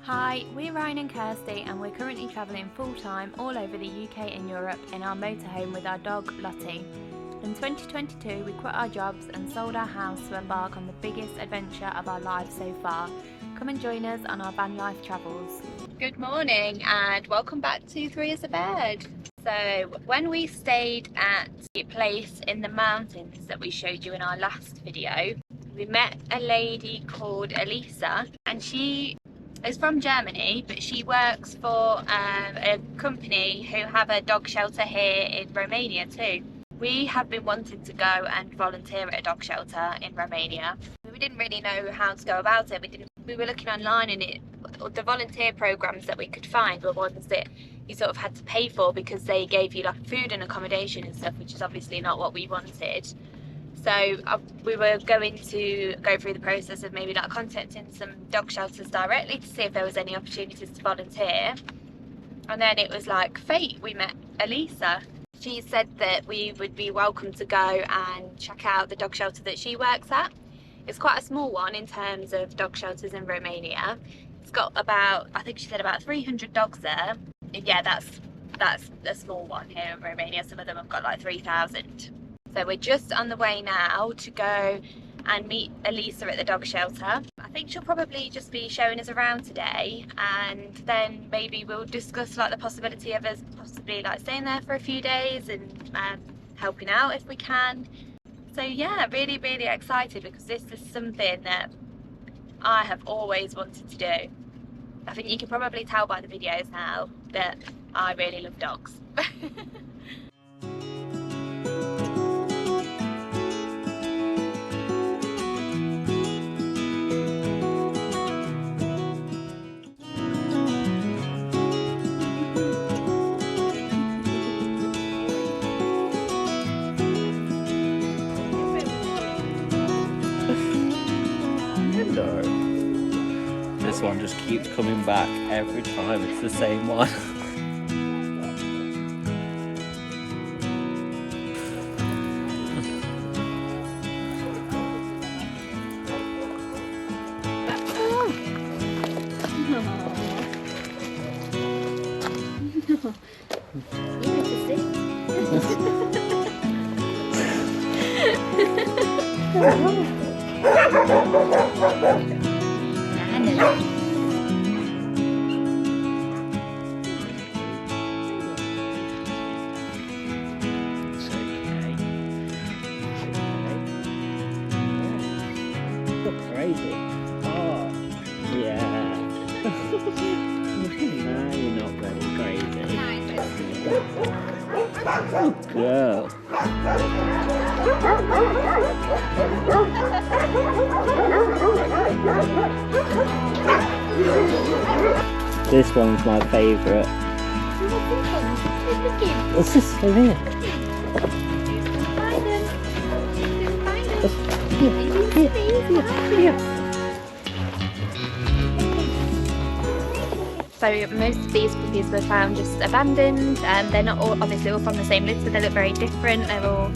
Hi, we're Ryan and Kirsty and we're currently travelling full-time all over the UK and Europe in our motorhome with our dog Lottie. In 2022 we quit our jobs and sold our house to embark on the biggest adventure of our lives so far. Come and join us on our van life travels. Good morning and welcome back to 3 as a Bed. So when we stayed at a place in the mountains that we showed you in our last video, we met a lady called Elisa, and she is from Germany, but she works for a company who have a dog shelter here in Romania too. We have been wanting to go and volunteer at a dog shelter in Romania. We didn't really know how to go about it. We were looking online, and the volunteer programs that we could find were ones that you sort of had to pay for because they gave you like food and accommodation and stuff, which is obviously not what we wanted. So we were going to go through the process of maybe like contacting some dog shelters directly to see if there was any opportunities to volunteer. And then it was like fate, we met Elisa. She said that we would be welcome to go and check out the dog shelter that she works at. It's quite a small one in terms of dog shelters in Romania. It's got about, I think she said about 300 dogs there. And yeah, that's a small one here in Romania. Some of them have got like 3,000. So we're just on the way now to go and meet Elisa at the dog shelter. I think she'll probably just be showing us around today, and then maybe we'll discuss like the possibility of us possibly like staying there for a few days and helping out if we can. So yeah, really excited because this is something that I have always wanted to do. I think you can probably tell by the videos now that I really love dogs. This one just keeps coming back every time, it's the same one. Crazy. Oh, yeah. No, you're not going crazy. Good girl. This one's my favourite. What's this over here? So most of these puppies were found just abandoned, and they're not all obviously all from the same litter, so they look very different. They're all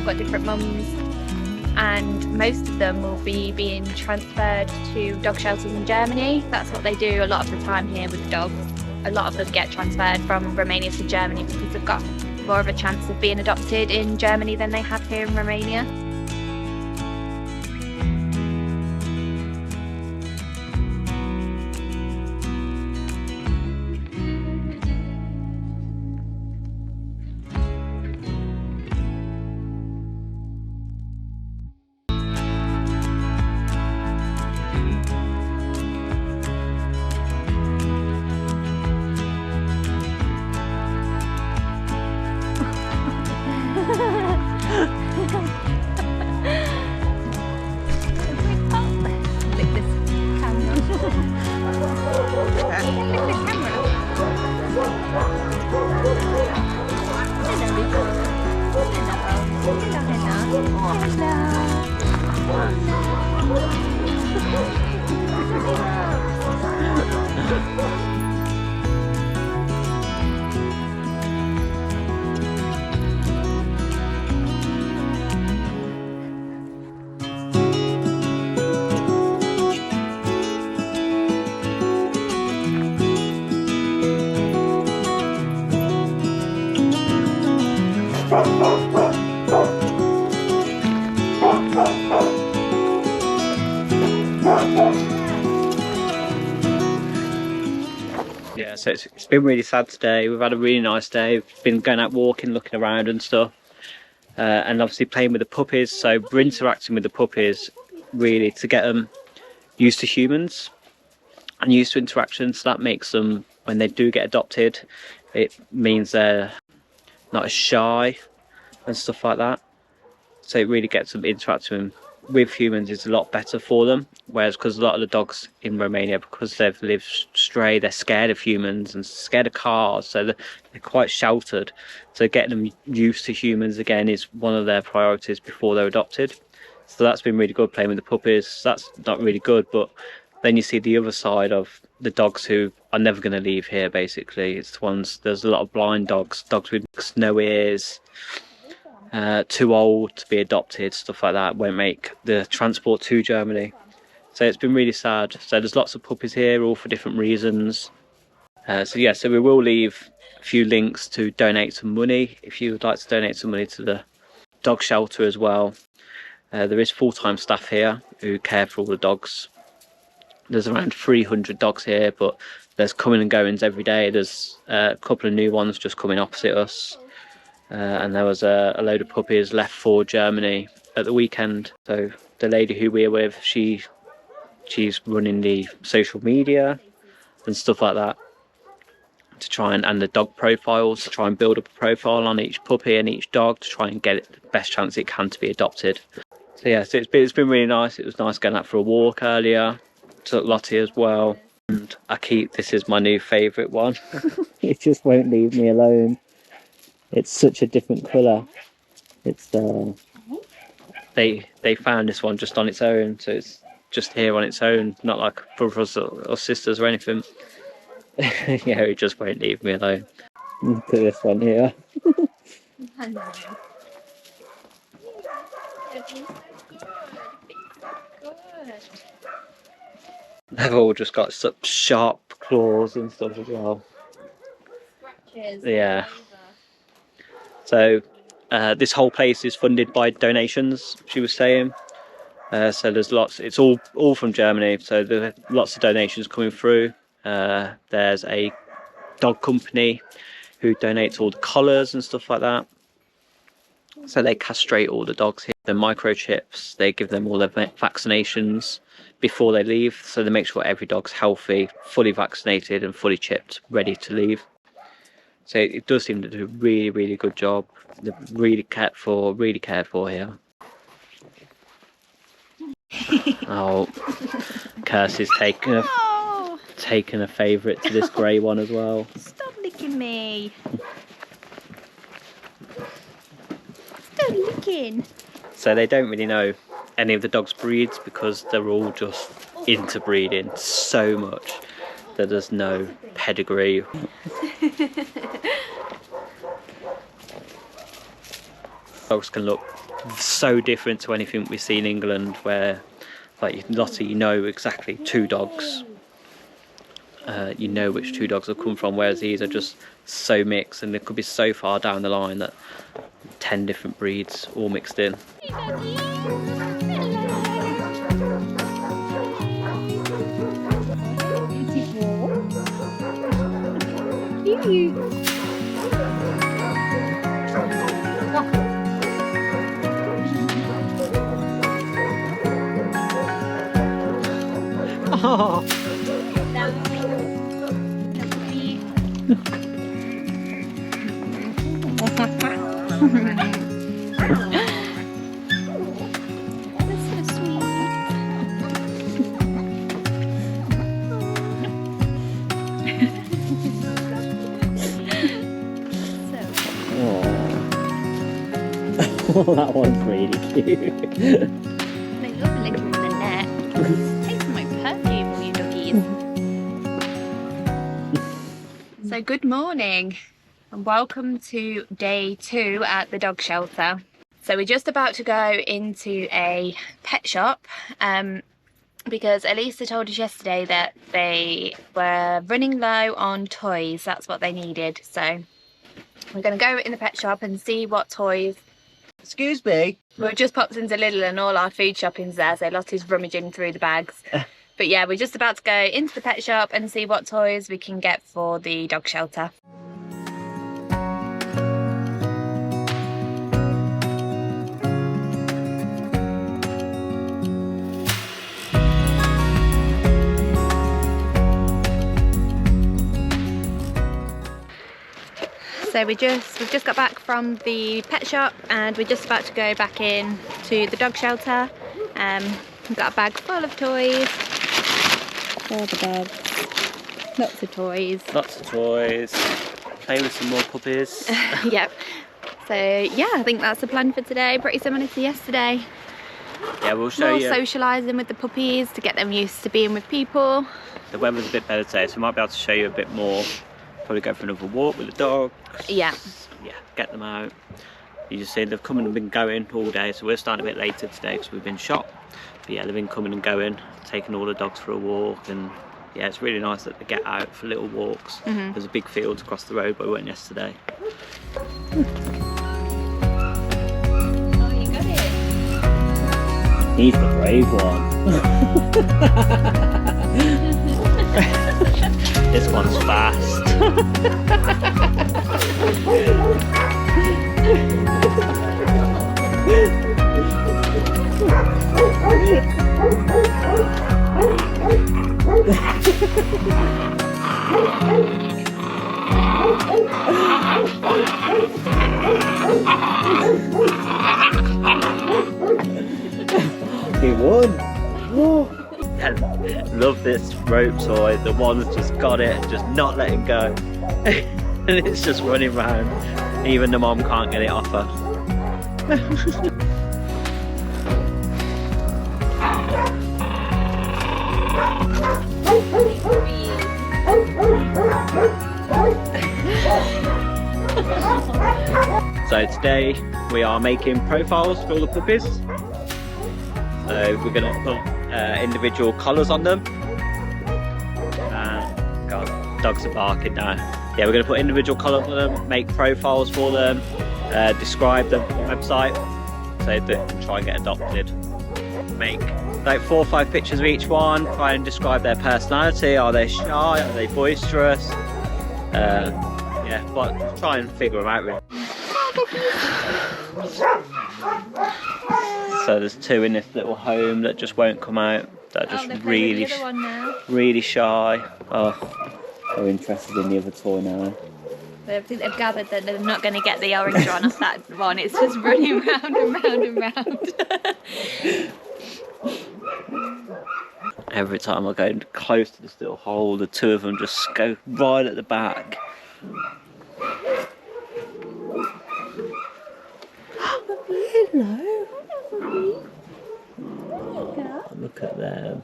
got different mums, and most of them will be being transferred to dog shelters in Germany. That's what they do a lot of the time here with dogs. A lot of them get transferred from Romania to Germany because they've got more of a chance of being adopted in Germany than they have here in Romania. Yeah, so it's been really sad today. We've had a really nice day. We've been going out walking, looking around and stuff. And obviously playing with the puppies. So we're interacting with the puppies really to get them used to humans and used to interactions. So that makes them, when they do get adopted, it means they're not as shy and stuff like that. So it really gets them interacting with humans is a lot better for them. Whereas because a lot of the dogs in Romania, because they've lived stray, they're scared of humans and scared of cars, so they're quite sheltered. So getting them used to humans again is one of their priorities before they're adopted. So that's been really good, playing with the puppies. That's not really good, but then you see the other side of the dogs who are never going to leave here, basically. It's the ones, there's a lot of blind dogs, dogs with no ears, too old to be adopted, stuff like that, won't make the transport to Germany. So it's been really sad. So there's lots of puppies here, all for different reasons. So yeah, so we will leave a few links to donate some money if you would like to donate some money to the dog shelter as well. There is full-time staff here who care for all the dogs. There's around 300 dogs here, but there's coming and goings every day. There's a couple of new ones just coming opposite us. And there was a load of puppies left for Germany at the weekend. So the lady who we're with, she's running the social media and stuff like that to try and the dog profiles, to try and build up a profile on each puppy and each dog to try and get it the best chance it can to be adopted. So yeah, so it's been really nice. It was nice going out for a walk earlier. Took Lottie as well, and this is my new favourite one. It just won't leave me alone. It's such a different colour. It's they found this one just on its own, so it's just here on its own, not like brothers or sisters or anything. Yeah, it just won't leave me alone. Look at this one here. They've all just got such sharp claws and stuff as well. Yeah. So this whole place is funded by donations, she was saying. So there's lots, it's all from Germany, so there are lots of donations coming through. There's a dog company who donates all the collars and stuff like that. So they castrate all the dogs here. The microchips, they give them all their vaccinations before they leave, so they make sure every dog's healthy, fully vaccinated and fully chipped, ready to leave. So it does seem to do a really, really good job. They're really cared for here. Oh, Kirsty's taken a favourite to this grey one as well. Stop licking me. Stop licking. So they don't really know any of the dog's breeds because they're all just into breeding so much that there's no pedigree. Dogs can look so different to anything we see in England, where like Lottie, you know exactly two dogs. You know which two dogs have come from, whereas these are just so mixed, and they could be so far down the line that 10 different breeds all mixed in. Oh. Oh, that one's really cute. They love licking the neck. Taste my perfume, all you doggies. So good morning and welcome to day 2 at the dog shelter. So we're just about to go into a pet shop because Elisa told us yesterday that they were running low on toys. That's what they needed. So we're going to go in the pet shop and see what toys. Excuse me. We've just popped into Lidl and all our food shopping's there, so Lottie's rummaging through the bags. But yeah, we're just about to go into the pet shop and see what toys we can get for the dog shelter. So we've just got back from the pet shop and we're just about to go back in to the dog shelter. We've got a bag full of toys. All the bags. Lots of toys. Lots of toys. Play with some more puppies. Yep. So yeah, I think that's the plan for today. Pretty similar to yesterday. Yeah, we'll show you. More socialising with the puppies to get them used to being with people. The weather's a bit better today, so we might be able to show you a bit more. Probably go for another walk with the dogs. Yeah. Yeah, get them out. You just see they've come and been going all day, so we're starting a bit later today because we've been shot. But yeah, they've been coming and going, taking all the dogs for a walk, and yeah, it's really nice that they get out for little walks. There's a big field across the road where we went yesterday. Oh, you got it. He's the brave one. This one's fast. He won. Whoa. Love this rope toy. The one's just got it and just not letting go. And it's just running around. Even the mom can't get it off her. So today we are making profiles for all the puppies. So we're going to put individual collars on them. God, dogs are barking now. Yeah, we're going to put individual collars on them, make profiles for them, describe them on the website so they can try and get adopted. Make like 4 or 5 pictures of each one, try and describe their personality. Are they shy? Are they boisterous? Yeah, but try and figure them out really. So there's 2 in this little home that just won't come out. That are just really shy. Oh, they're interested in the other toy now. I think they've gathered that they're not going to get the orange one off that one. It's just running round and round and round. Every time I go close to this little hole, the 2 of them just go right at the back. Hello. Look at them.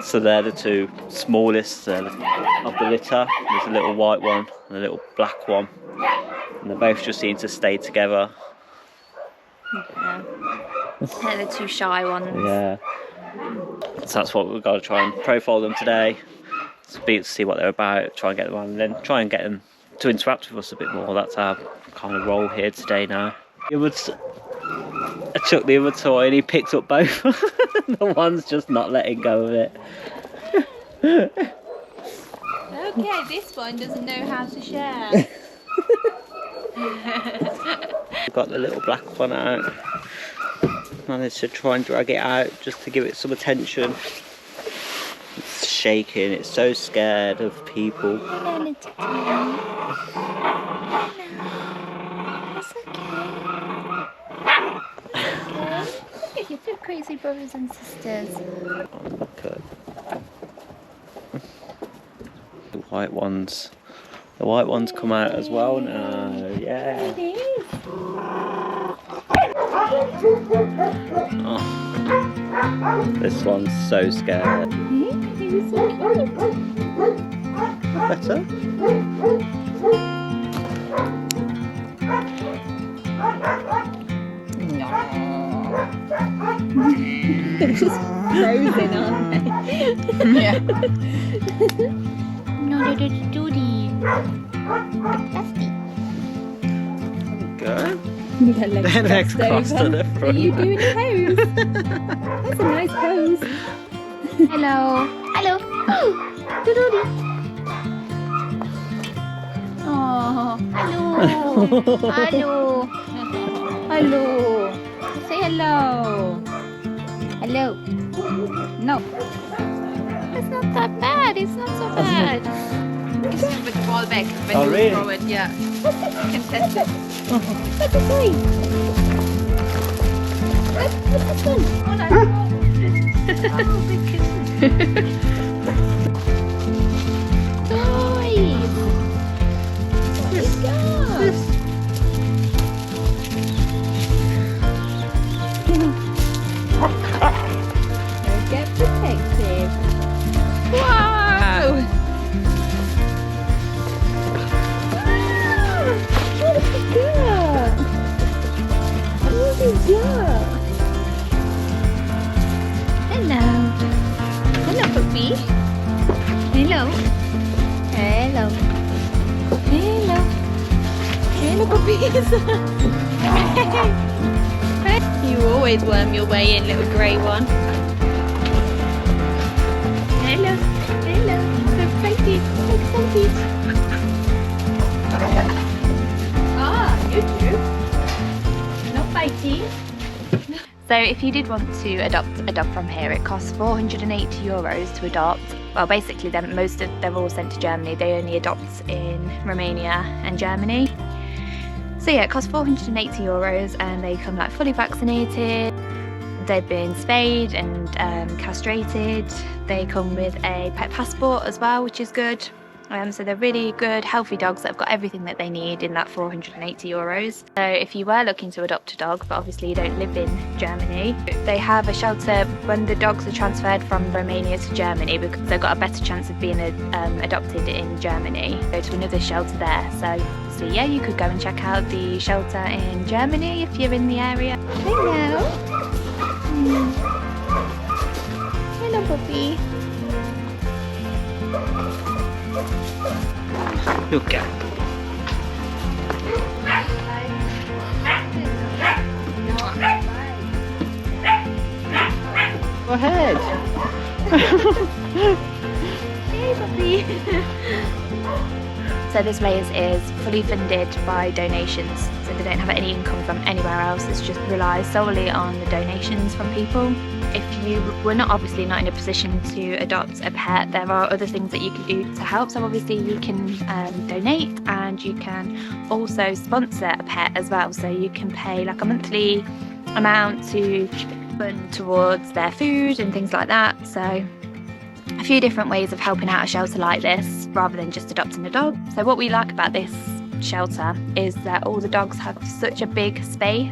So they're the 2 smallest of the litter. There's a little white one and a little black one. And they both just seem to stay together. Yeah. They're the 2 shy ones. Yeah. So that's what we've got to try and profile them today. See what they're about, try and get them on, and then try and get them to interact with us a bit more. That's our kind of role here today now. I took the other toy and he picked up both. The one's just not letting go of it. Okay, this one doesn't know how to share. We've got the little black one out. Managed to try and drag it out just to give it some attention. It's shaking, it's so scared of people. It's okay. Look at your 2 crazy brothers and sisters. Oh, look at the white ones. The white ones come out as well now. Yeah. Oh. This one's so scared. Better? They're just frozen, aren't they? Yeah. No, they're Judy. Dusty. Go. Their legs crossed to the front. Are you doing a pose? pose. That's a nice pose. Hello. Hello. Doodle. Oh, hello. Hello. Hello. Say hello. Hello. No. It's not that bad. It's not so bad. It's just with the ball back when you really? throw it. Yeah. You can test it. That's a toy. What's this one? Oh, no. Oh, big kitten. Toys. Let's go. Get protected. Wow! What have you got? What have you got? Hello. Hello, puppy. Hello. Hello. Hello. Hello, puppies. You always worm your way in, little grey one. Hello, hello, so excited, so excited. Ah, you do. Not biting. So if you did want to adopt a dog from here, it costs €480 to adopt. Well, basically they're all sent to Germany. They only adopt in Romania and Germany. So yeah, it costs €480 and they come like fully vaccinated. They've been spayed and castrated. They come with a pet passport as well, which is good. So they're really good, healthy dogs that have got everything that they need in that €480. So if you were looking to adopt a dog, but obviously you don't live in Germany, they have a shelter when the dogs are transferred from Romania to Germany, because they've got a better chance of being adopted in Germany. Go to another shelter there. So yeah, you could go and check out the shelter in Germany if you're in the area. Hello. Hello, puppy. Look at. Go ahead. Hey, puppy. So this place is fully funded by donations, so they don't have any income from anywhere else. It's just relies solely on the donations from people. If you were obviously not in a position to adopt a pet, there are other things that you can do to help. So obviously you can donate, and you can also sponsor a pet as well. So you can pay like a monthly amount to fund towards their food and things like that. So a few different ways of helping out a shelter like this rather than just adopting a dog. So what we like about this shelter is that all the dogs have such a big space.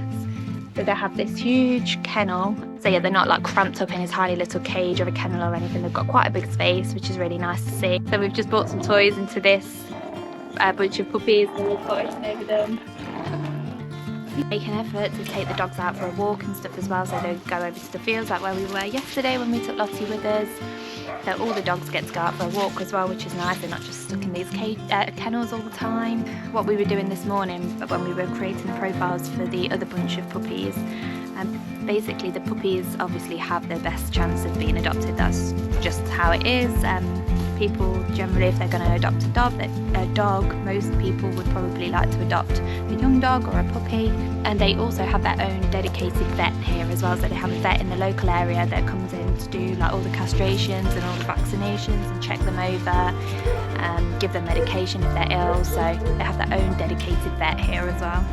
So they have this huge kennel. So yeah, they're not like cramped up in a tiny little cage or a kennel or anything. They've got quite a big space, which is really nice to see. So we've just bought some toys into this bunch of puppies and we're fighting over them. We make an effort to take the dogs out for a walk and stuff as well, so they go over to the fields like where we were yesterday when we took Lottie with us. So all the dogs get to go out for a walk as well, which is nice. They're not just stuck in these kennels all the time. What we were doing this morning when we were creating the profiles for the other bunch of puppies, basically the puppies obviously have their best chance of being adopted. That's just how it is. People generally, if they're going to adopt a dog, most people would probably like to adopt a young dog or a puppy. And they also have their own dedicated vet here as well. So they have a vet in the local area that comes in to do like all the castrations and all the vaccinations and check them over, give them medication if they're ill. So they have their own dedicated vet here as well.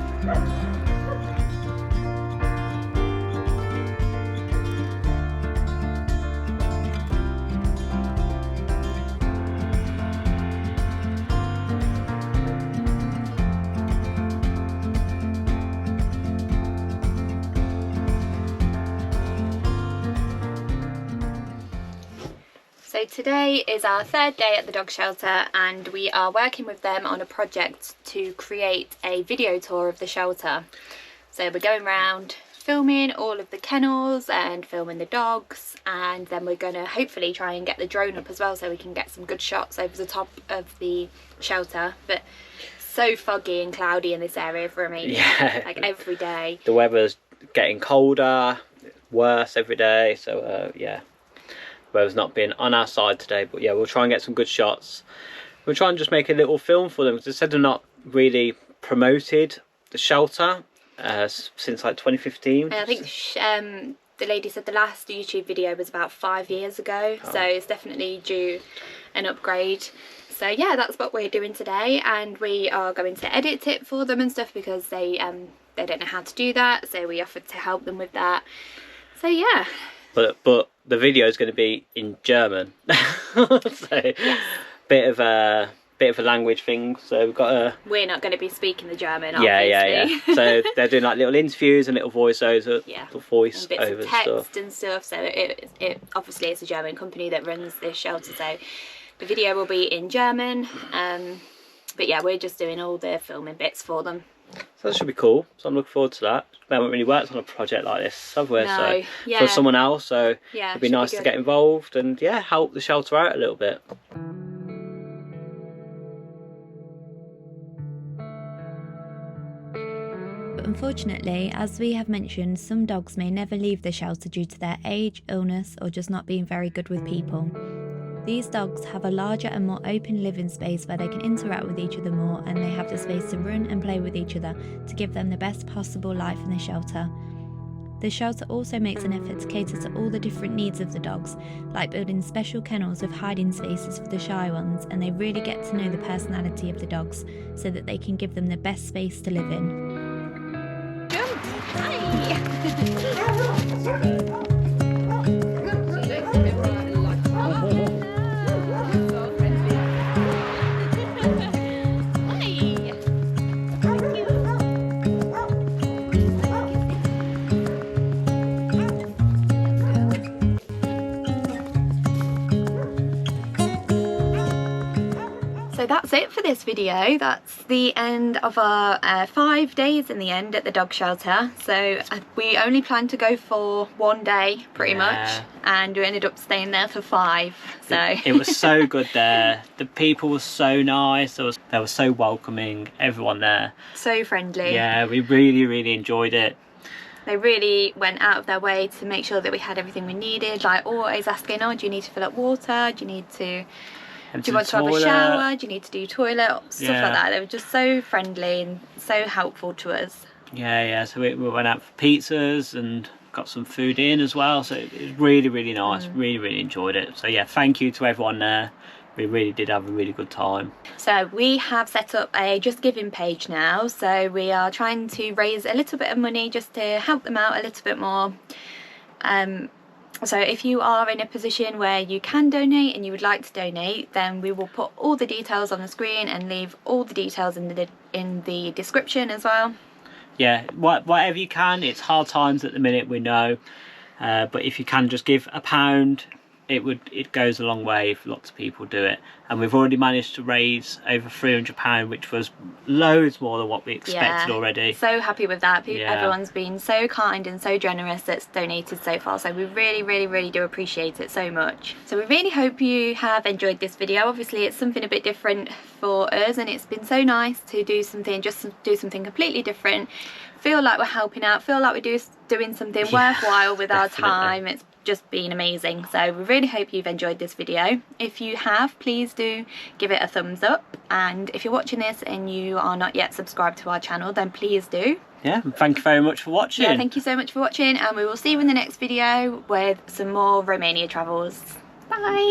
So today is our third day at the dog shelter and we are working with them on a project to create a video tour of the shelter. So we're going around filming all of the kennels and filming the dogs, and then we're going to hopefully try and get the drone up as well so we can get some good shots over the top of the shelter. But so foggy and cloudy in this area of Romania, like every day. The weather's getting colder, worse every day. So yeah, weather's not been on our side today, but yeah, we'll try and get some good shots. We'll try and just make a little film for them, because they said they're not really promoted the shelter since like 2015. I think the lady said the last YouTube video was about 5 years ago, so it's definitely due an upgrade. So yeah, that's what we're doing today, and we are going to edit it for them and stuff, because they don't know how to do that, so we offered to help them with that. So yeah. But the video is going to be in German, so yes. bit of a language thing. So we've got we're not going to be speaking the German, obviously. Yeah. So they're doing like little interviews and little voiceovers, little voice and bits over of text stuff. And stuff. So it obviously it's a German company that runs this shelter, so the video will be in German. But yeah, we're just doing all the filming bits for them. So that should be cool. So I'm looking forward to that. We haven't really worked on a project like this, have we? No, so yeah. for someone else, so yeah, it'd be nice to get involved and yeah, help the shelter out a little bit. Unfortunately, as we have mentioned, some dogs may never leave the shelter due to their age, illness, or just not being very good with people. These dogs have a larger and more open living space where they can interact with each other more, and they have the space to run and play with each other to give them the best possible life in the shelter. The shelter also makes an effort to cater to all the different needs of the dogs, like building special kennels with hiding spaces for the shy ones, and they really get to know the personality of the dogs so that they can give them the best space to live in. So that's it for this video. That's the end of our 5 days in the end at the dog shelter. So we only planned to go for 1 day pretty much, and we ended up staying there for 5. So it was so good there. The people were so nice. They were so welcoming, everyone there. So friendly. Yeah, we really enjoyed it. They really went out of their way to make sure that we had everything we needed, like always asking, oh, do you need to fill up water? Do you need to... Do you want to have a shower? Do you need to do toilet? Stuff like that. They were just so friendly and so helpful to us. Yeah. So we went out for pizzas and got some food in as well. So it was really nice. Really enjoyed it. So yeah, thank you to everyone there. We really did have a really good time. So we have set up a Just Giving page now. So we are trying to raise a little bit of money just to help them out a little bit more. So if you are in a position where you can donate and you would like to donate, then we will put all the details on the screen and leave all the details in the description as well. Yeah, whatever you can. It's hard times at the minute, we know, but if you can just give £1, it goes a long way if lots of people do it. And we've already managed to raise over £300, which was loads more than what we expected already. So happy with that. Everyone's been so kind and so generous that's donated so far, so we really do appreciate it so much. So we really hope you have enjoyed this video. Obviously it's something a bit different for us, and it's been so nice to do something completely different, feel like we're helping out, feel like we're doing something worthwhile with our time. It's just been amazing. So we really hope you've enjoyed this video. If you have, please do give it a thumbs up, and if you're watching this and you are not yet subscribed to our channel, then please do. Yeah, thank you very much for watching. Yeah, thank you so much for watching, and we will see you in the next video with some more Romania travels. Bye.